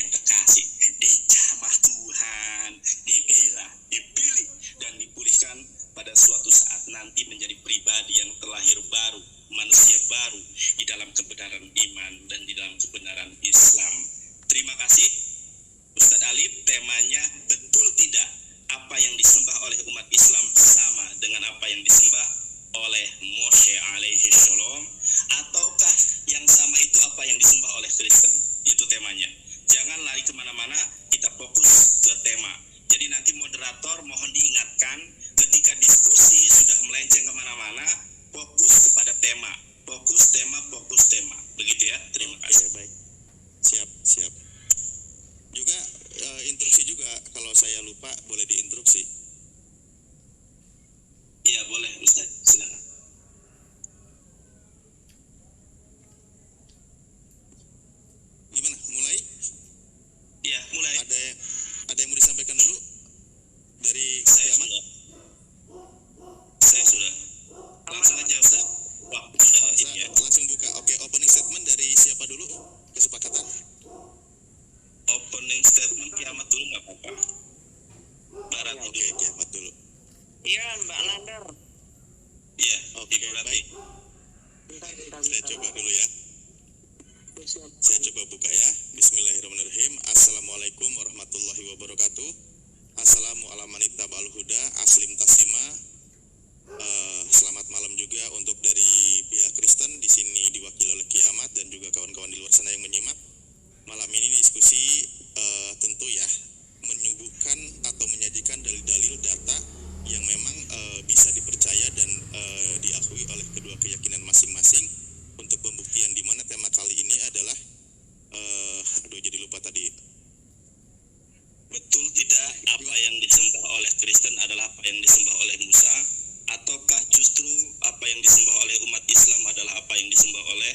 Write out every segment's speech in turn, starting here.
yang kekasih, dijamah Tuhan, dibela, dipilih, dan dipulihkan pada suatu saat nanti menjadi pribadi yang terlahir baru, manusia baru di dalam kebenaran iman dan di dalam kebenaran Islam. Terima kasih Ustadz Alif. Temanya betul tidak apa yang disembah oleh umat Islam sama dengan apa yang disembah oleh Moshe alaihi shalom, ataukah yang sama itu apa yang disembah oleh Kristen? Itu temanya. Jangan lari kemana-mana, kita fokus ke tema. Jadi nanti moderator mohon diingatkan ketika diskusi sudah melenceng kemana-mana, fokus kepada tema. Fokus tema. Begitu ya, terima kasih. Baik, siap. Juga instruksi juga, kalau saya lupa boleh diinstruksi. Iya boleh Ustaz, silakan. Gimana? Mulai? Iya, mulai. Ada yang mau disampaikan dulu dari Kiamat? Saya sudah. Langsung aja Ustaz. Waktu sudah ini ya. Langsung buka. Oke, opening statement dari siapa dulu? Kesepakatan? Opening statement Kiamat dulu nggak apa-apa. Barat Oke, dulu. Kiamat dulu. Iya, Mbak Landar. Iya, Oke, Ibu Rati. Bentar. Saya coba dulu ya. Siap. Saya coba buka ya. Bismillahirrahmanirrahim. Assalamualaikum warahmatullahi wabarakatuh. Assalamu ala man ittaba'al huda aslim taslima. Selamat malam juga untuk dari pihak Kristen. Di sini diwakili oleh Kiamat dan juga kawan-kawan di luar sana yang menyimak. Malam ini diskusi tentu ya menyuguhkan atau menyajikan dalil-dalil data yang memang bisa dipercaya dan diakui oleh kedua keyakinan masing-masing untuk pembuktian, di mana tema kali ini adalah jadi lupa tadi. Betul tidak apa yang disembah oleh Kristen adalah apa yang disembah oleh Musa, ataukah justru apa yang disembah oleh umat Islam adalah apa yang disembah oleh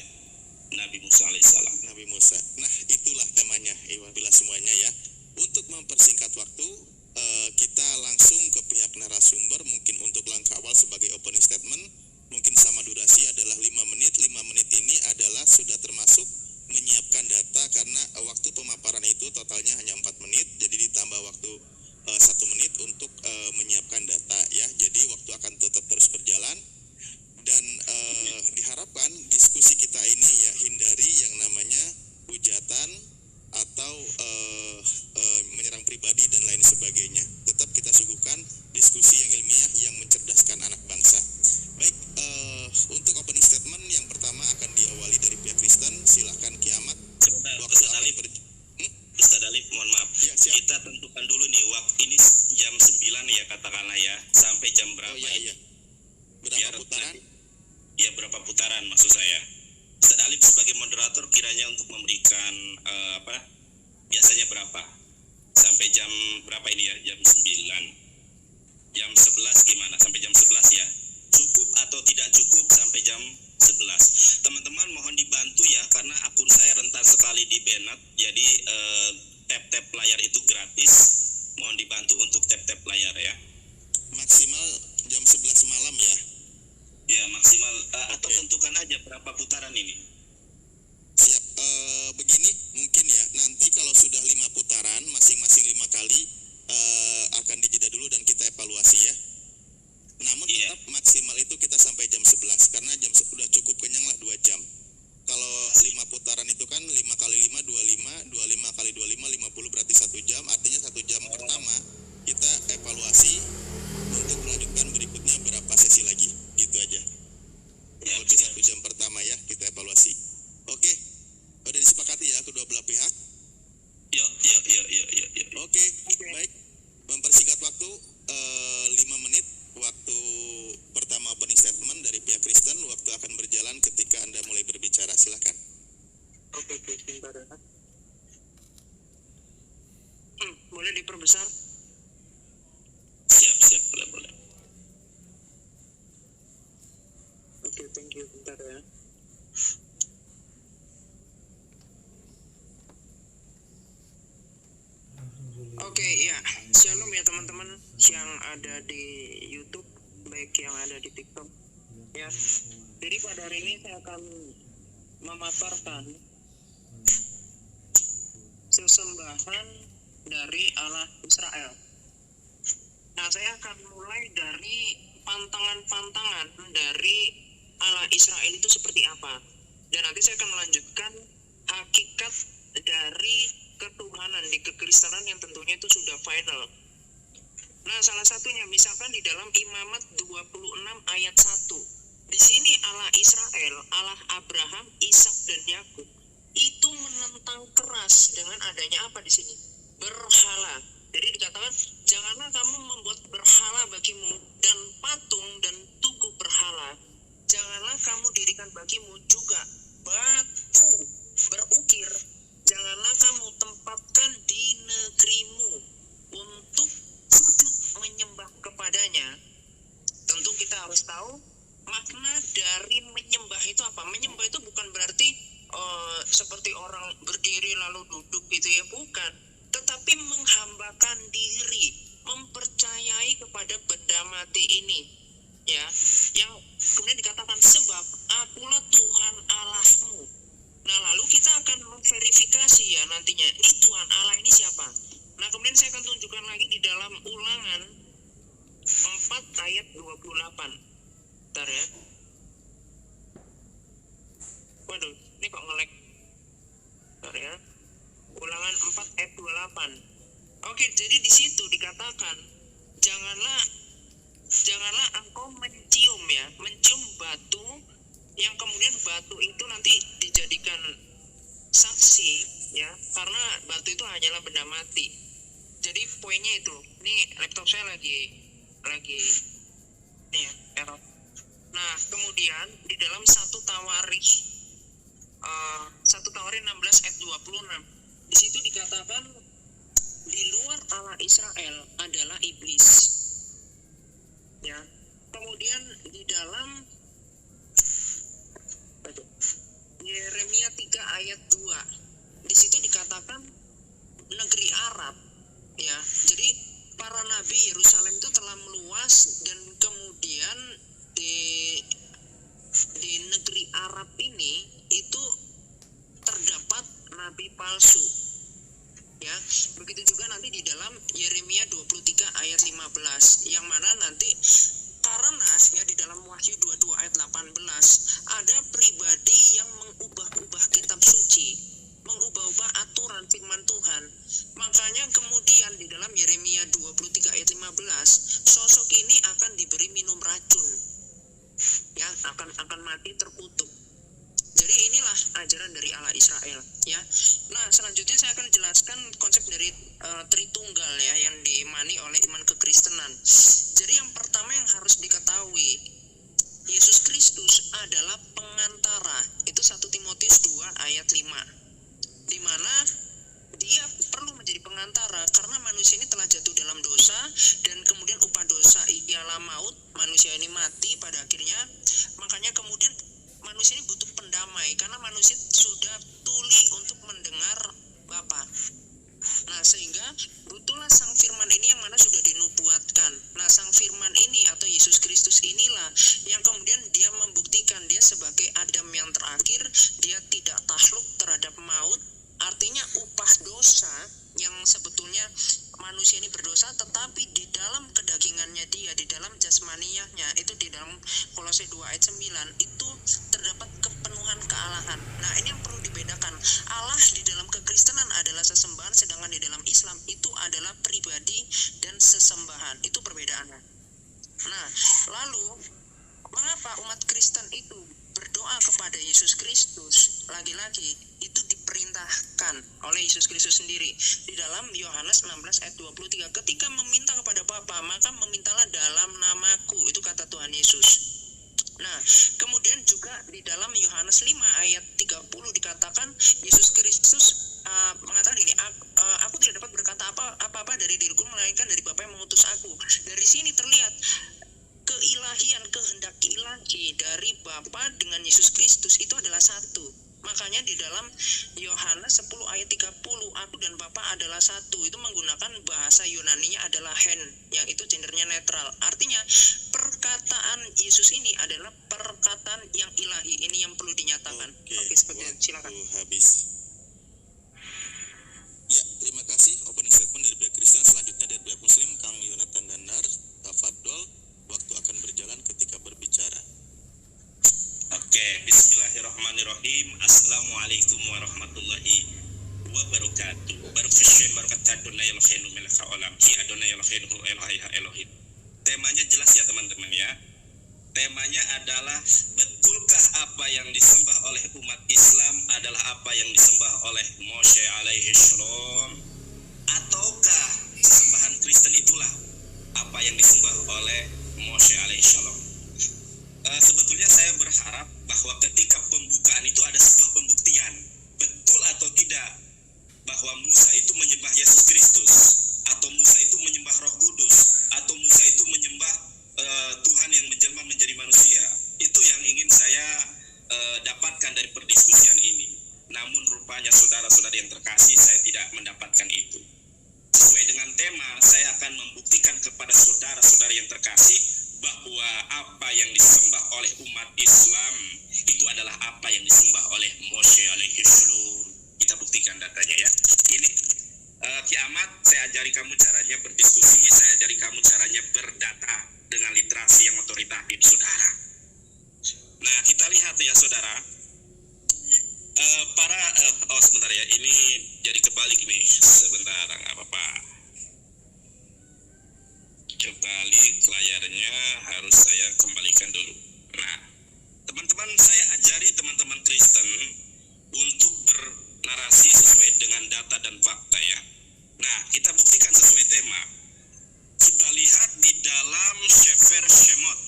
Nabi Musa alaihissalam? Nabi Musa. Nah, itulah temanya. Bila semuanya ya. Untuk mempersingkat waktu, kita langsung ke pihak narasumber. Mungkin untuk langkah awal sebagai opening statement, mungkin sama durasi adalah 5 menit. 5 menit ini adalah sudah termasuk menyiapkan data, karena waktu pemaparan itu totalnya hanya 4 menit. Jadi ditambah waktu 1 menit untuk menyiapkan data ya. Jadi waktu akan tetap terus berjalan. Dan diharapkan diskusi kita ini ya hindari yang namanya hujatan atau menyerang pribadi dan lain sebagainya. Tetap kita suguhkan diskusi yang ilmiah yang mencerdaskan anak bangsa. Baik, untuk opening statement yang pertama akan diawali dari pihak Kristen. Silahkan Kiamat. Sebentar, Ustaz Alif, mohon maaf. Ya, siap. Kita tentukan dulu nih waktu ini jam 9 ya katakanlah ya, sampai jam berapa? Oh iya. Berapa putaran? Ya, berapa putaran maksud saya. Ustaz Alif sebagai moderator kiranya untuk memberikan biasanya berapa? Sampai jam berapa ini ya? Jam 9. Jam 11 gimana? Sampai jam 11 ya. Cukup atau tidak cukup sampai jam 11. Teman-teman mohon dibantu ya, karena akun saya rentan sekali di banned. Jadi tap-tap layar itu gratis. Mohon dibantu untuk tap-tap layar ya. Maksimal jam 11 malam ya. Ya maksimal atau Oke. tentukan aja berapa putaran ini. Siap. Begini mungkin ya, nanti kalau sudah 5 putaran masing-masing 5 kali akan dijeda dulu dan kita evaluasi ya. Namun tetap maksimal itu kita sampai jam 11, karena jam sudah cukup kenyang lah 2 jam. Kalau 5 putaran itu kan 5 kali 5 25, 25 kali 25 50 berarti 1 jam. Artinya 1 jam pertama kita evaluasi untuk melanjutkan berikutnya berapa sesi lagi. Gitu aja. Ya, Lebih 1 jam pertama ya kita evaluasi. Oke. Udah disepakati ya kedua belah pihak? Yuk. Oke. Baik. Mempersingkat waktu 5 menit. Waktu pertama opening statement dari pihak Kristen. Waktu akan berjalan ketika Anda mulai berbicara. Silakan. Oke, bentar ya. Boleh diperbesar? Siap, boleh. Oke, thank you. Bentar ya. Oke, ya. Shalom ya teman-teman yang ada di YouTube, baik yang ada di TikTok. Ya. Jadi pada hari ini saya akan memaparkan sesembahan dari Allah Israel. Nah, saya akan mulai dari pantangan-pantangan dari Allah Israel itu seperti apa. Dan nanti saya akan melanjutkan hakikat dari ketuhanan di kekristenan yang tentunya itu sudah final. Nah, salah satunya misalkan di dalam Imamat 26 ayat 1. Di sini Allah Israel, Allah Abraham, Ishak dan Yakub itu menentang keras dengan adanya apa di sini? Berhala. Jadi dikatakan, janganlah kamu membuat berhala bagimu dan patung dan tugu berhala. Janganlah kamu dirikan bagimu juga batu berukir. Janganlah kamu tempatkan di negerimu untuk sujud menyembah kepadanya. Tentu kita harus tahu makna dari menyembah itu apa. Menyembah itu bukan berarti seperti orang berdiri lalu duduk gitu ya, bukan. Tetapi menghambakan diri, mempercayai kepada benda mati ini, ya, yang kemudian dikatakan sebab akulah Tuhan Allahmu. Nah, lalu kita akan memverifikasi ya nantinya, ini Tuhan Allah ini siapa. Nah, kemudian saya akan tunjukkan lagi di dalam Ulangan 4 ayat 28. Bentar ya. Waduh, ini kok nge-lag. Bentar ya. Ulangan 4 ayat 28. Oke, jadi di situ dikatakan janganlah engkau mencium batu yang kemudian batu itu nanti dijadikan saksi ya, karena batu itu hanyalah benda mati. Jadi poinnya itu. Ini laptop saya lagi nih ya, error. Nah, kemudian di dalam 1 Tawarikh 16 ayat 26. Di situ dikatakan di luar Allah Israel adalah iblis. Ya. Kemudian di dalam Yeremia 3 ayat 2. Di situ dikatakan negeri Arab. Ya. Jadi para nabi Yerusalem itu telah meluas dan kemudian di negeri Arab ini itu terdapat nabi palsu. Ya, begitu juga nanti di dalam Yeremia 23 ayat 15 yang mana nanti karena ya di dalam Wahyu 22 ayat 18 ada pribadi yang mengubah-ubah kitab suci, mengubah-ubah aturan firman Tuhan. Makanya kemudian di dalam Yeremia 23 ayat 15 sosok ini akan diberi minum racun. Ya, akan mati terkutuk. Jadi inilah ajaran dari Allah Israel ya. Nah, selanjutnya saya akan jelaskan konsep dari Tritunggal ya yang diimani oleh iman kekristenan. Jadi yang pertama yang harus diketahui, Yesus Kristus adalah pengantara. Itu 1 Timotius 2 ayat 5. Di mana dia perlu menjadi pengantara karena manusia ini telah jatuh dalam dosa dan kemudian upah dosa ialah maut. Manusia ini mati pada akhirnya. Makanya kemudian manusia ini butuh pendamai karena manusia sudah tuli untuk mendengar Bapa. Nah, sehingga butuhlah sang firman ini yang mana sudah dinubuatkan. Nah, sang firman ini atau Yesus Kristus inilah yang kemudian dia membuktikan dia sebagai Adam yang terakhir, dia tidak takluk terhadap maut. Artinya upah dosa yang sebetulnya manusia ini berdosa, tetapi di dalam kedagingannya dia, di dalam jasmaniahnya, itu di dalam Kolose 2 ayat 9 itu terdapat kepenuhan kealahan. Nah, ini yang perlu dibedakan. Allah di dalam kekristenan adalah sesembahan, sedangkan di dalam Islam itu adalah pribadi dan sesembahan. Itu perbedaannya. Nah, lalu mengapa umat Kristen itu berdoa kepada Yesus Kristus? Lagi-lagi itu diperintahkan oleh Yesus Kristus sendiri di dalam Yohanes 16 ayat 23. Ketika meminta kepada Bapa, maka memintalah dalam namaku. Itu kata Tuhan Yesus. Nah, kemudian juga di dalam Yohanes 5 ayat 30 dikatakan Yesus Kristus mengatakan ini, aku tidak dapat berkata apa-apa dari diriku melainkan dari Bapa yang mengutus aku. Dari sini terlihat keilahian, kehendak ilahi dari Bapa dengan Yesus Kristus itu adalah satu. Makanya di dalam Yohanes 10 ayat 30, aku dan Bapa adalah satu. Itu menggunakan bahasa Yunaninya adalah hen, yang itu gendernya netral. Artinya perkataan Yesus ini adalah perkataan yang ilahi. Ini yang perlu dinyatakan. Oke, seperti itu. Silakan. Habis. Ya, Adonai Eloheinu melech haolam, Ki Adonai Eloheinu Elohai Elohim. Temanya jelas ya teman-teman ya. Temanya adalah betulkah apa yang disembah oleh umat Islam adalah apa yang disembah oleh Moshe alaihi salam, ataukah sembahan Kristen itulah apa yang disembah oleh Moshe alaihi salam. Sebetulnya saya berharap bahwa ketika pembukaan itu ada sebuah pembuktian betul atau tidak bahwa Musa itu menyembah Yesus Kristus, atau Musa itu menyembah Roh Kudus, atau Musa itu menyembah Tuhan yang menjelma menjadi manusia. Itu yang ingin saya dapatkan dari perdiskusian ini. Namun rupanya saudara-saudari yang terkasih, saya tidak mendapatkan itu. Sesuai dengan tema, saya akan membuktikan kepada saudara-saudari yang terkasih bahwa apa yang disembah oleh umat Islam itu adalah apa yang disembah oleh Moshe alaihi salam. Kita buktikan datanya ya. Ini Kiamat, saya ajari kamu caranya berdiskusi, saya ajari kamu caranya berdata dengan literasi yang otoritatif, saudara. Nah, kita lihat ya, saudara. Sebentar ya, ini jadi kebalik nih. Sebentar, nggak apa-apa. Kebalik layarnya, harus saya kembalikan dulu. Nah, teman-teman, saya ajari teman-teman Kristen untuk bernarasi sesuai dengan data dan fakta ya. Nah, kita buktikan sesuai tema. Kita lihat di dalam Sefer Shemot,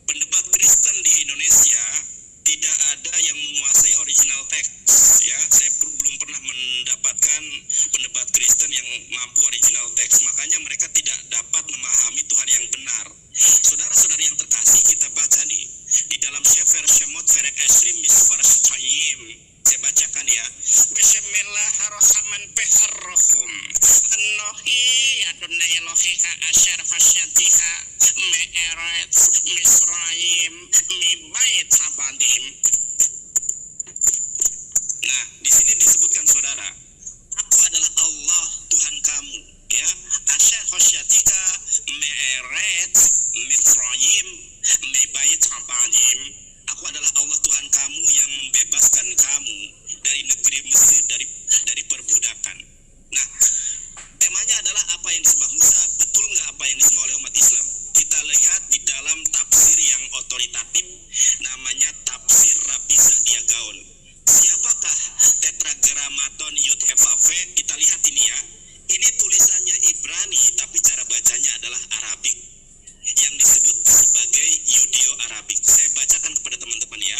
pendebat Kristen di Indonesia tidak ada yang menguasai original text ya. Saya belum pernah mendapatkan pendebat Kristen yang mampu original text, makanya mereka tidak dapat memahami Tuhan yang benar. Saudara-saudari yang terkasih, kita baca nih di dalam Sefer Shemot Perek Esrim Misfar Sutayim. Saya bacakan ya. Bismillahirrahmanirrahim. Anohi Adonai Eloheha asyar hasyatiha me'eret Misraim mibait habadim. Nah, di sini disebutkan saudara, aku adalah Allah Tuhan kamu ya. Asyar hasyatika me'eret Misraim mibait habadim. Aku adalah Allah Tuhan kamu yang membebaskan kamu dari negeri Mesir, dari perbudakan. Nah, temanya adalah apa yang disembah Musa, betul nggak apa yang disembah oleh umat Islam? Kita lihat di dalam tafsir yang otoritatif, namanya tafsir Rabbi Sa'dia Gaon. Siapakah Tetragrammaton Yud Hevave? Kita lihat ini ya. Ini tulisannya Ibrani, tapi cara bacanya adalah Arabik, yang disebut sebagai Yudeo-Arabik. Saya bacakan kepada teman-teman ya.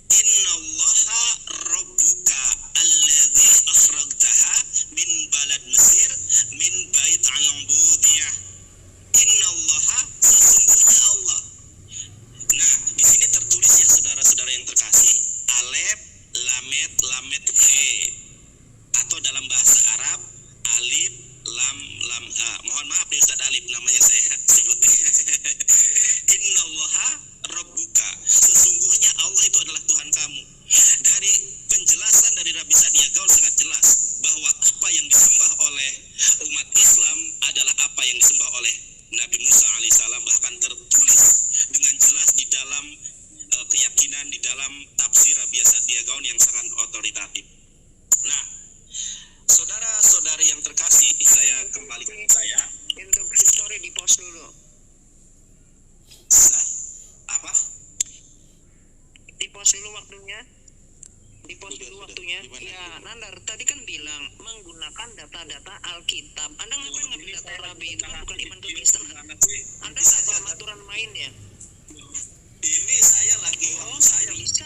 Innallaha rabbuka alladzi akhrajtaha min balad Mesir min bait al-ubudiyah. Innallaha, sesungguhnya Allah. Nah, di sini tertulis ya saudara-saudara yang terkasih, alef lamet lamet he, atau dalam bahasa Arab alif lam lam ha. Mohon maaf nih Ustaz Alif, namanya saya sebut. Innallaha rabbuka, sesungguhnya Allah itu adalah Tuhan kamu. Dari penjelasan dari Rabbi Sa'dia Gaon sangat jelas bahwa apa yang disembah oleh umat Islam adalah apa yang disembah oleh Nabi Musa alaihissalam, bahkan tertulis dengan jelas di dalam keyakinan di dalam tafsir Rabbi Sa'dia Gaon yang sangat otoritatif. Nah, saudara-saudari yang terkasih, saya kembalikan saya. Instruksi story di post dulu. Apa? Di post dulu waktunya. Di post dulu waktunya. Ya, Nandar tadi kan bilang menggunakan data-data Alkitab. Anda ngapain ngambil data Rabi? Itu kan bukan iman kekristenan. Anda nggak paham aturan main ya? Ini saya lagi. Saya bisa.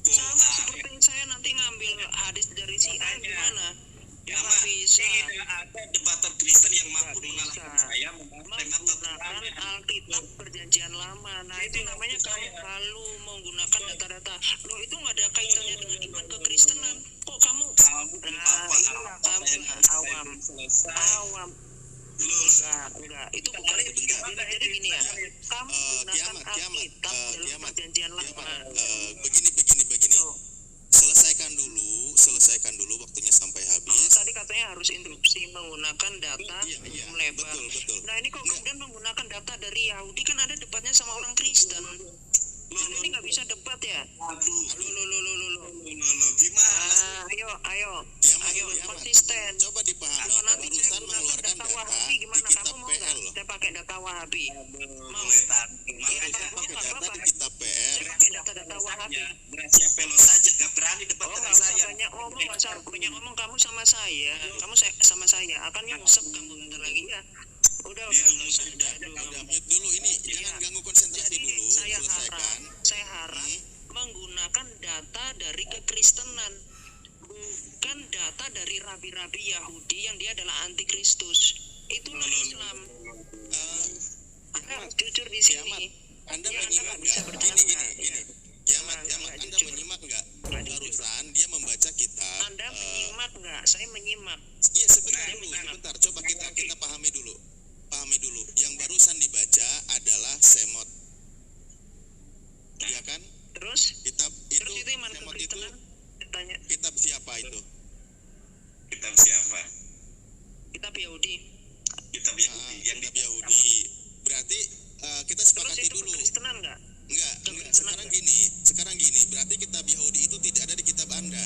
Sama seperti saya nanti ngambil hadis dari si A gimana? Ya, nggak bisa. Tidak ada debater Kristen yang mampu mengalahkan saya menggunakan Alkitab Perjanjian Lama. Nah, itu namanya kamu lalu menggunakan data-data. Loh, itu nggak ada kaitannya dengan iman kekristenan. Kok kamu? Awam. Enggak. Itu bukan. Jadi gini ya. Kamu gunakan Alkitab dalam Perjanjian Lama. Begini. Selesaikan dulu waktunya sampai habis. Tadi katanya harus interupsi menggunakan data melebar. Betul. Nah, ini kok kemudian menggunakan data dari Yahudi, kan ada debatnya sama orang Kristen. Jadi ini nggak bisa debat ya? Gimana? Ayo, konsisten. Coba dipahami. Kalau nanti saya barusan gunakan mengeluarkan data data Wahabi di gimana? kitab Kamu mau nggak? PL loh. Saya pakai data Wahabi. Mau? Boleh tanya. Iya, Malah kalau saya mau Pakai nggak data apa-apa. di kitab PL. Saya pakai data-data Wahabi. Gracia Pelo saja, gak berani debat Oh, dengan nggak usah saya. banyak ngomong, nggak usah banyak ngomong. Kamu sama saya, sama saya akan nyungsep kamu bentar lagi ya. Udah, nggak usah. Udah mute dulu ini, jangan ganggu konsentrasi Jadi dulu, saya selesaikan. harap menggunakan data dari kekristenan, bukan data dari rabi-rabi Yahudi yang dia adalah antikristus. Itulah Islam. Anda harus jujur di sini. Anda Ya, Anda menyimak nggak bisa nggak? bercanda. Gini. Kiamat, Nggak Anda jujur. menyimak nggak? Nggak jujur. Barusan dia membaca kitab. Anda menyimak nggak? Saya menyimak. Iya sebentar. Coba kita pahami dulu. Yang barusan dibaca adalah Semot. Iya kan? Terus Kitab terus itu iman Semot itu kekristenan. Tanya kitab siapa itu? Kitab siapa? kitab Yahudi. Kitab Yahudi yang Kitab Yahudi. Berarti kita Terus sepakati itu dulu. kekristenan nggak? Enggak. Kekristenan Sekarang gini. Berarti kitab Yahudi itu tidak ada di kitab Anda.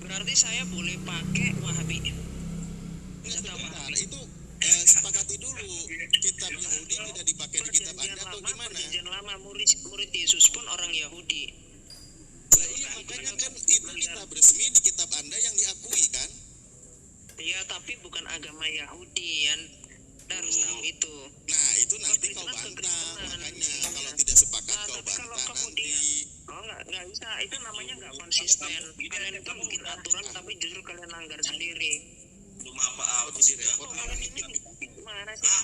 Berarti saya boleh pakai Wahabi. Enggak, Data sebentar. Wahabi. Itu sepakati dulu. Kitab Yahudi tidak dipakai di kitab Anda atau gimana? Perjanjian lama murid Yesus pun orang Yahudi. Lah iya, makanya kan itu kitab resmi di kitab Anda yang diakui kan? Ya, tapi bukan agama Yahudi, kan? Anda harus tahu itu. Nah, itu nanti kau bantah. Makanya kalau tidak sepakat Nah, kau tapi kalau bantah kemudian, nanti. nggak bisa. Itu namanya nggak konsisten. Kalian itu bikin aturan, tapi justru kalian langgar sendiri. belum apa-apa Jadi sudah. repot. Kalian ini gimana sih?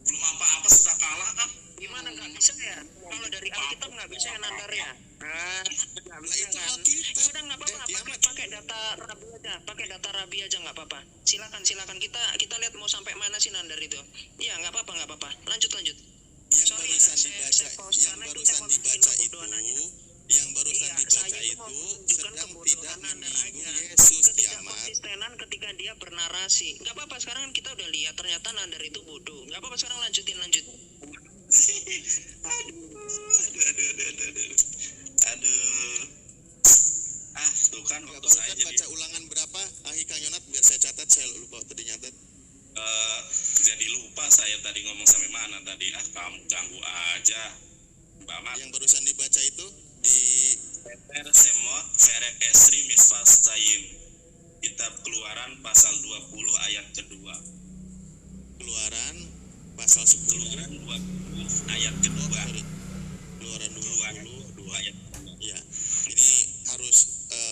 Belum apa-apa sudah kalah ah. Gimana nggak bisa ya? Kalau dari Alkitab nggak bisa ya nandar ya? Nah, nggak Lah bisa itu kan? Alkitab. Ya udah nggak apa-apa, pakai data Rabi aja, pakai data Rabi aja nggak apa-apa. Silakan kita lihat mau sampai mana sih nandar itu. Iya nggak apa-apa. Lanjut. Yang Sorry ya, barusan saya dibaca, pause yang karena itu barusan saya dibaca bikin itu, kebodohan aja. yang barusan Iya, dibaca saya itu mau itu menunjukkan sedang kebodohan tidak nandar menyinggung aja. Yesus kiamat. Ketidakkonsistenan ketika dia bernarasi. Nggak apa-apa, sekarang kan kita udah lihat ternyata nandar itu bodoh. Nggak apa-apa, sekarang lanjut. Aduh. Tuh kan Nggak, waktu saya barusan jadi baca ulangan berapa? Kang Yonat biar saya catat, saya lupa tadi nyatet. jadi lupa saya tadi ngomong sampai mana tadi. Kamu ganggu aja. Bamat. Yang barusan dibaca itu di Peter Semot Ferek Esri Misfas Taim. Kitab Keluaran pasal 20 ayat kedua. Keluaran pasal 10. Keluaran 20 ayat kedua. Keluaran 20 ayat. ya. Ini harus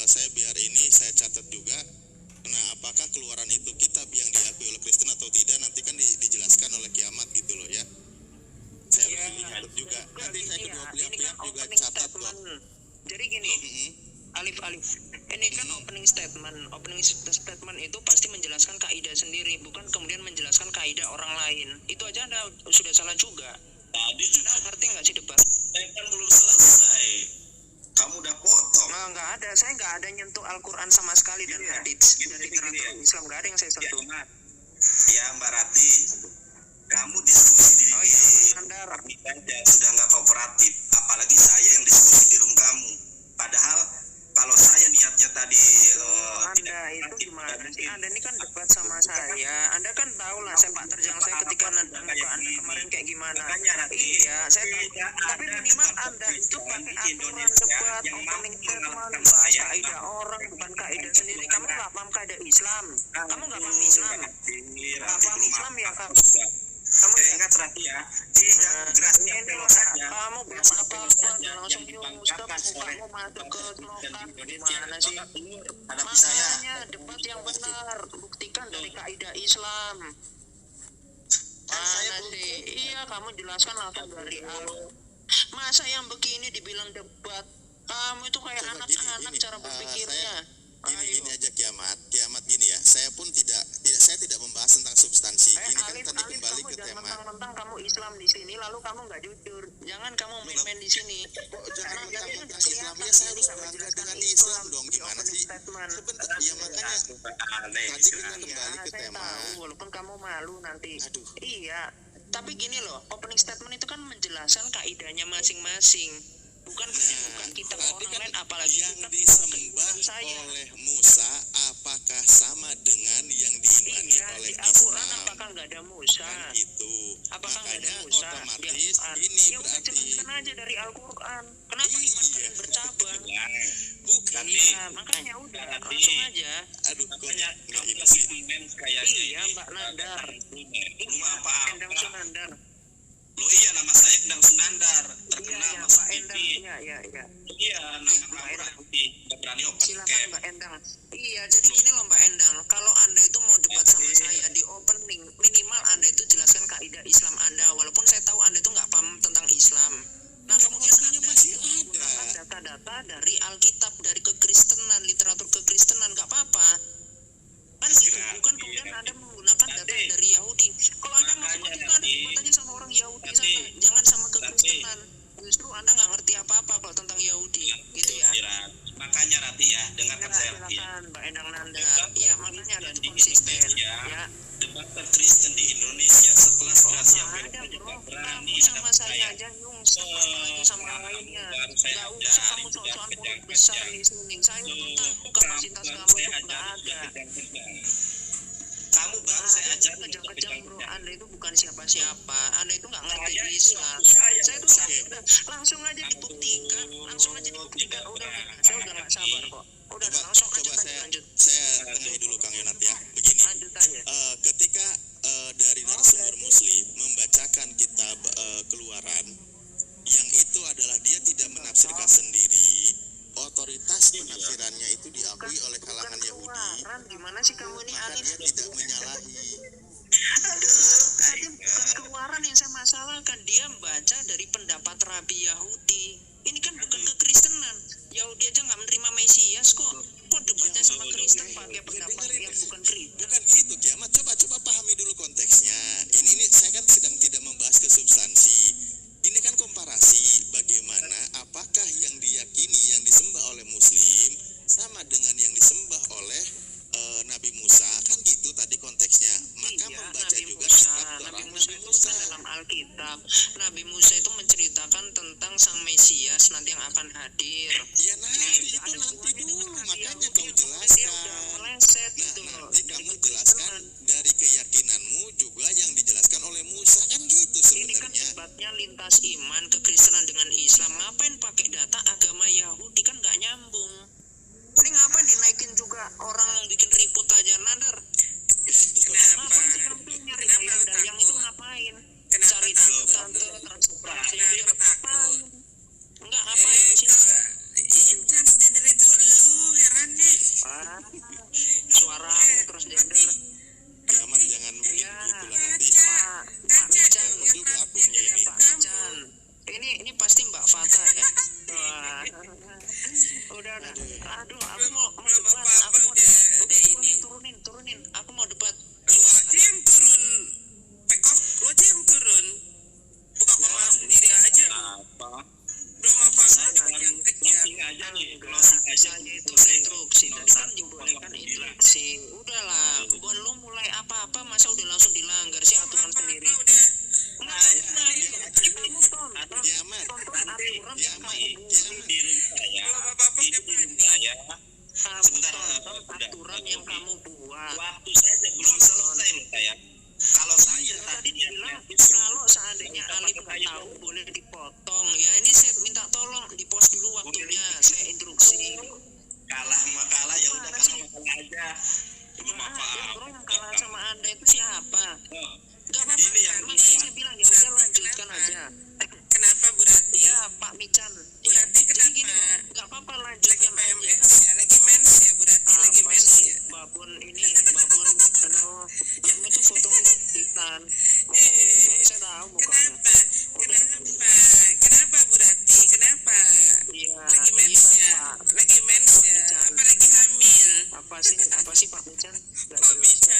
saya catat juga. Nah, apakah keluaran itu kitab yang diakui oleh Kristen atau tidak, nanti kan dijelaskan oleh kiamat gitu loh ya. Saya Ya, harus catat juga. Nanti saya ini kedua ya, pihak ini kan juga opening catat kok. statement. Jadi gini, Alif. Ini kan opening statement. Opening statement itu pasti menjelaskan kaidah sendiri, bukan kemudian menjelaskan kaidah orang lain. Itu aja Anda sudah salah juga. Tadi Anda ngerti nggak sih debat? saya kan belum selesai. Kamu udah potong. Nah, nggak ada. Saya nggak ada nyentuh Al-Quran sama sekali dan hadits dan literatur Islam. Nggak ada yang saya sentuh. Ya Mbak Rati, kamu diskusi di Nandar. kami saja sudah nggak kooperatif. Apalagi saya yang diskusi di room kamu. Padahal kalau saya niatnya tadi Anda itu gimana sih? Anda ini kan debat sama saya. Anda kan tahu lah sepak terjang saya ketika muka Anda kemarin kayak gimana. Iya, saya tahu. Tapi minimal Anda itu pakai aturan debat, opening statement, bahas kaidah orang, bukan kaidah sendiri. Kamu nggak paham kaidah Islam. Kamu nggak paham Islam. Nggak paham Islam ya kamu. Kamu ingat Rati ya, Gracia Pelo saja. kamu belum apa-apa langsung nyungsep kamu masuk ke lokat gimana sih? Hadapi saya. Makanya debat yang benar, buktikan dari kaidah Islam. Mana sih? Iya, kamu jelaskan langsung dari awal. Masa yang begini dibilang debat? Kamu itu kayak Coba anak-anak gini, cara berpikirnya. Gini aja kiamat gini ya. Saya pun saya tidak membahas tentang substansi. Ini kan Alif, tadi kembali kamu ke jangan tema. mentang-mentang kamu Islam di sini, lalu kamu nggak jujur. Jangan kamu main-main di sini. Kok jangan Karena mentang-mentang udah Islam kelihatan ya, saya harus bisa bangga menjelaskan dengan Islam dong. di Gimana opening sih? statement. Sebentar, ya makanya Aneh. tadi kita kembali ke saya tema. tahu, walaupun kamu malu nanti. Aduh. Iya, tapi gini loh, opening statement itu kan menjelaskan kaidahnya masing-masing. Bukan kitab Tadi orang kan lain, apalagi yang kitab disembah keimanan saya. oleh Musa apakah sama dengan yang diimani Iya, ada Musa? Kan itu. Apakah nggak ada Makanya Musa? otomatis Ya, ini ya udah berarti jelaskan aja dari Al-Quran. Kenapa iman Iya. kalian bercabang? bukan. Iya, makanya udah langsung aja. Aduh, kok Makanya nggak kamu ini sih. mens kayaknya Iya, ini. Mbak Nandar. Lu mah Endang apa-apa. Sunandar. Lo iya, nama saya Endang Sunandar, Iya, terkenal iya, masuk Mbak Endang. TV. Iya, iya, iya. Iya, nama Mbak kamu Endang. Ranti. Udah berani open Silakan cam. Mbak Endang. Iya, jadi gini loh Mbak Endang, kalau Anda itu mau debat sama saya di opening, minimal Anda itu jelaskan kaidah Islam Anda, walaupun saya tahu Anda itu nggak paham tentang Islam. Nah, kemudian Waktunya Anda masih itu ada. menggunakan data-data dari Alkitab, dari kekristenan, literatur kekristenan, nggak apa-apa. Kan gitu, bukan kemudian Anda menggunakan data dari Yahudi. Kalau Anda mau seperti itu, Anda debat aja sama orang Yahudi sana, jangan sama kekristenan. Justru Anda nggak ngerti apa-apa kalau tentang Yahudi, gitu ya. Rat. Makanya Rati ya, dengarkan saya Rati ya. Silakan Mbak Endang Nanda. Iya, makanya Anda tuh Di konsisten. Indonesia, Ya. debater Kristen di Indonesia sekelas Oh, Gracia nggak Bel ada aja bro. nggak berani Kamu sama ada saya aja nyungsep, apalagi sama kamu lainnya. baru saya Nggak usah ajarin, kamu udah sok-sokan mulut kejang-kejang. besar di sini. Saya tuh tahu kapasitas Baru kamu saya itu nggak ajarin, udah ada. kejang-kejang. Kamu baru saya ajarin udah Kejang-kejang bro, kejang-kejang. Anda itu bukan siapa-siapa. Anda itu nggak ngerti Saya itu Islam. saya Saya tuh udah langsung aja dibuktikan, langsung aja dibuktikan. Udah, saya udah nggak sabar kok. Udah Coba, langsung aja coba tadi lanjut. saya tengahi dulu Kang Yonat ya. Begini. Lanjut aja. Ketika dari narasumber Muslim membacakan kitab Keluaran, yang itu adalah dia tidak menafsirkan sendiri, otoritas penafsirannya itu diakui oleh kalangan Yahudi, Keluaran, gimana sih kamu ini maka aneh? dia tidak menyalahi. Tadi bukan keluaran yang saya masalahkan, dia baca dari pendapat Rabi Yahudi. Ini kan bukan kekristenan. Yahudi aja nggak menerima Mesias kok. Kok debatnya sama Kristen pakai pendapat yang bukan Kristen? Bukan gitu Kiamat, coba pahami dulu konteksnya. Ini saya kan sedang tidak membahas ke substansi. Ini kan komparasi bagaimana apakah yang diyakini yang disembah oleh Muslim sama dengan yang disembah oleh Nabi Musa, kan gitu tadi konteksnya. Maka Iya, membaca Nabi juga Musa. kitab Nabi Torah Musa Nabi itu Musa. kan dalam Alkitab. Nabi Musa itu menceritakan tentang sang Mesias nanti yang akan hadir. Ya nanti itu nanti dulu, makanya kau jelaskan. Meleset Nah, gitu loh. nanti kamu jelaskan dari keyakinanmu juga yang dijelaskan oleh Musa, kan gitu Ini kan sebenarnya. debatnya lintas iman kekristenan dengan Islam. Ngapain pakai data agama Yahudi, kan nggak nyambung. Ini ngapain dinaikin juga orang yang bikin ribut aja, Nadar? Ngapain sih kamu nyari dayang-dayang itu ngapain? Cari tante transportasi ngapain? Enggak, ngapain di sini? Transgender itu lu heran nih. Wah, suaramu transgender. Kiamat jangan Iya. begitu lah nanti. Pak Mican Juga akunnya ini. Pak Mican. Ini pasti Mbak Fata ya. Wah. Udah. Aduh, aku mau debat. Aku mau debat. Udah, turunin. Aku mau debat. Lu aja yang turun. Pekok, lu aja yang turun. Buka kamar sendiri aja. Apa? Belum apa-apa yang kejam. Closing aja nih, Enggak, closing aja. saya itu instruksi. Tadi kan dibolehkan instruksi. Udahlah, buat lu mulai apa-apa masa udah langsung dilanggar sih aturan sendiri. Udah. Enggak, kamu tonton Kiamat. aturan yang kamu Ini buat. di room saya. Belum apa-apa Ini udah di room panik. saya. Kamu Sebentar, tonton udah. aturan yang kamu buat. Waktu saja belum selesai loh saya. Kalau saya Tadi tadi dibilang kalau seandainya Alif nggak tahu boleh dipotong. Ya ini saya minta tolong di post dulu waktunya. Saya instruksi. kalah makalah ya udah kalah makalah aja. Belum Ada apa-apa. bro yang kalah sama Anda itu siapa? Oh, Gak apa-apa. Ini yang Makanya saya bilang ya udah lanjutkan aja. Kenapa Bu Rati? Ya Pak Mican. Bu Rati Jadi gini kenapa? loh, nggak apa-apa Lagi lanjutkan aja. PMS ya, lagi mens ya Bu Rati, lagi Apa mens sih ya. babon ini babon aduh kamu tuh fotonya hitam. Saya tahu mukanya. Kenapa Bu Rati? Kenapa? Iya. Lagi mens Iya, ya, Pak. lagi mens ya, apa lagi hamil? Apa sih Pak Mican? Nggak Kok jelas. bisa?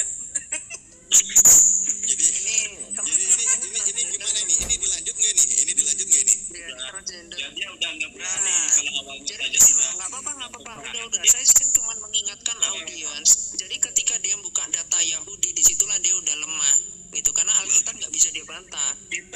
Jadi ini gimana ini? Ini dilanjut nggak nih? Ini dilanjut nggak nih? Dia transgender. ya dia udah nggak berani kalau awalnya Jadi saja gini sudah. loh, nggak apa-apa. Udah. Saya cuma mengingatkan audiens. Jadi ketika dia buka data Yahudi, disitulah dia udah lemah, gitu. Karena Alkitab nggak bisa dia bantah. Itu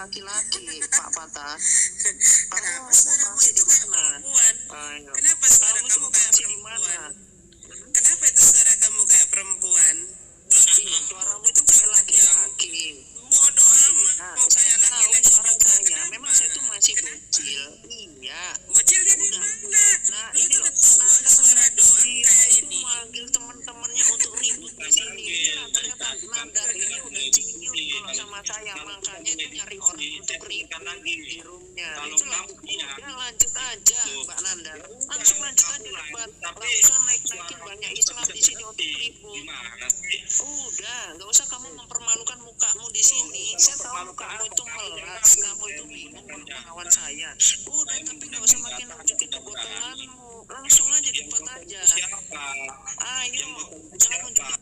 laki-laki, Pak Patah. Kenapa suaramu operasi itu di kayak mana? perempuan? Ayo. Kenapa suara Kamu itu kamu kayak operasi di mana? perempuan? Kenapa itu suara kamu kayak perempuan? Iya, suaramu itu kayak laki-laki. Bodoh amat, Nah, kok saya kayak tahu laki-laki suara juga. saya. Kenapa? Memang saya tuh masih Kenapa? bocil. Iya. Bocil dari Udah. mana? Nah, Lu ini tuh loh. tua, suara doang Dia kayak itu ini. manggil teman-temannya untuk ribut di sini. Iya, ternyata Nandar ini udah cium kalau sama saya. Makanya itu nyari orang untuk ribut di roomnya. Kalau Itu kamu ya lanjut aja, Mbak Nandar. Langsung lanjut aja debat. Nggak usah naik-naikin banyak Islam di sini untuk ribut. Gimana sih? Udah, nggak usah kamu mempermalukan mukamu di sini. Saya tahu mukamu itu melas, kamu itu bingung melawan saya. Udah, tapi nggak usah makin nunjukin kebotolanmu. Langsung aja debat aja. Siapa? Ayo, jangan nunjukin